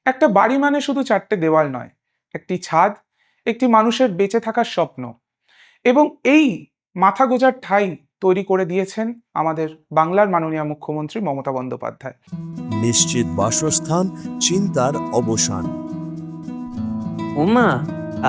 একটা বাড়ি মানে শুধু চারটে দেওয়াল নয়, একটি ছাদ, একটি মানুষের বেঁচে থাকার স্বপ্ন। এবং এই মাথা গোঁজার ঠাঁই তৈরি করে দিয়েছেন আমাদের বাংলার মাননীয় মুখ্যমন্ত্রী মমতা বন্দ্যোপাধ্যায়। নিশ্চিত বাসস্থান, চিন্তার অবসান। ওমা,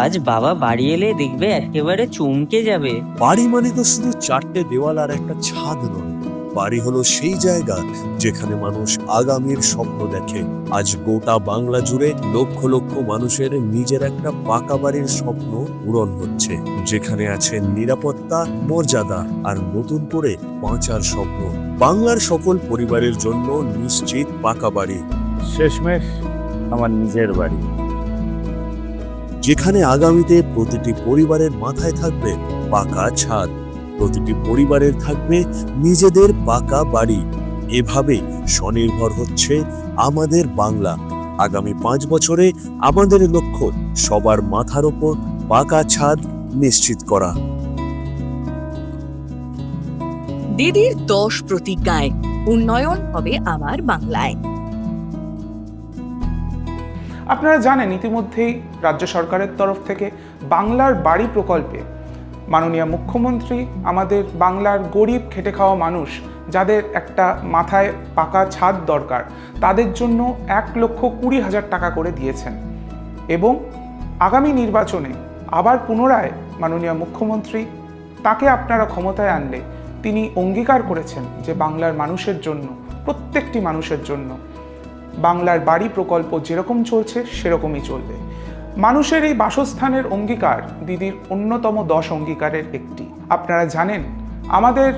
আজ বাবা বাড়ি এলে দেখবে একেবারে চমকে যাবে। বাড়ি মানে তো শুধু চারটে দেওয়াল আর একটা ছাদ নয়। বাড়ি হলো সেই জায়গা যেখানে মানুষ আগামীর স্বপ্ন দেখে। আজ গোটা বাংলা জুড়ে লক্ষ লক্ষ মানুষের নিজের একটা পাকা বাড়ির স্বপ্ন পূরণ হচ্ছে, যেখানে আছে নিরাপত্তা, মর্যাদা আর নতুন করে বাঁচার স্বপ্ন। বাংলার সকল পরিবারের জন্য নিশ্চিত পাকা বাড়ি, শেষমেশ আমার নিজের বাড়ি। যেখানে আগামীতে প্রতিটি পরিবারের মাথায় থাকবে পাকা ছাদ, প্রতিটি পরিবারের থাকবে নিজেদের পাকা বাড়ি। এভাবে স্বনির্ভর হচ্ছে আমাদের বাংলা। আগামী 5 বছরে আমাদের লক্ষ্য সবার মাথার ওপর পাকা ছাদ নিশ্চিত করা। দিদির 10 প্রতিজ্ঞায় উন্নয়ন হবে আমার বাংলায়। আপনারা জানেন ইতিমধ্যেই রাজ্য সরকারের তরফ থেকে বাংলার বাড়ি প্রকল্পে মাননীয় মুখ্যমন্ত্রী আমাদের বাংলার গরিব খেটে খাওয়া মানুষ যাদের একটা মাথায় পাকা ছাদ দরকার, তাদের জন্য 1,20,000 টাকা করে দিয়েছেন। এবং আগামী নির্বাচনে আবার পুনরায় মাননীয় মুখ্যমন্ত্রী, তাকে আপনারা ক্ষমতায় আনলে তিনি অঙ্গীকার করেছেন যে বাংলার মানুষের জন্য, প্রত্যেকটি মানুষের জন্য বাংলার বাড়ি প্রকল্প যেরকম চলছে সেরকমই চলবে। মানুষের এই বাসস্থানের অঙ্গীকার দিদির অন্যতম 10 অঙ্গীকারের একটি। আপনারা জানেন আমাদের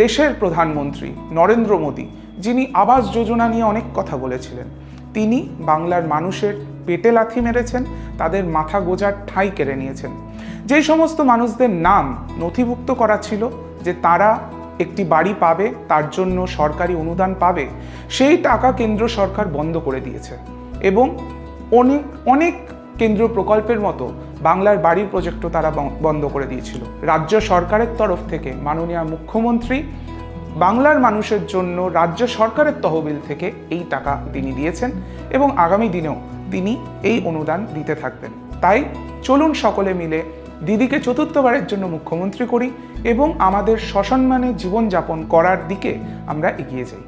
দেশের প্রধানমন্ত্রী নরেন্দ্র মোদী, যিনি আবাস যোজনা নিয়ে অনেক কথা বলেছিলেন, তিনি বাংলার মানুষের পেটে লাথি মেরেছেন, তাদের মাথা গোঁজার ঠাঁই কেড়ে নিয়েছেন। যেই সমস্ত মানুষদের নাম নথিভুক্ত করা ছিল যে তারা একটি বাড়ি পাবে, তার জন্য সরকারি অনুদান পাবে, সেই টাকা কেন্দ্র সরকার বন্ধ করে দিয়েছে। এবং অনেক অনেক কেন্দ্রীয় প্রকল্পের মতো বাংলার বাড়ির প্রজেক্টও তারা বন্ধ করে দিয়েছিল। রাজ্য সরকারের তরফ থেকে মাননীয় মুখ্যমন্ত্রী বাংলার মানুষের জন্য রাজ্য সরকারের তহবিল থেকে এই টাকা তিনি দিয়েছেন এবং আগামী দিনেও তিনি এই অনুদান দিতে থাকবেন। তাই চলুন সকলে মিলে দিদিকে চতুর্থবারের জন্য মুখ্যমন্ত্রী করি এবং আমাদের সসম্মানে জীবনযাপন করার দিকে আমরা এগিয়ে যাই।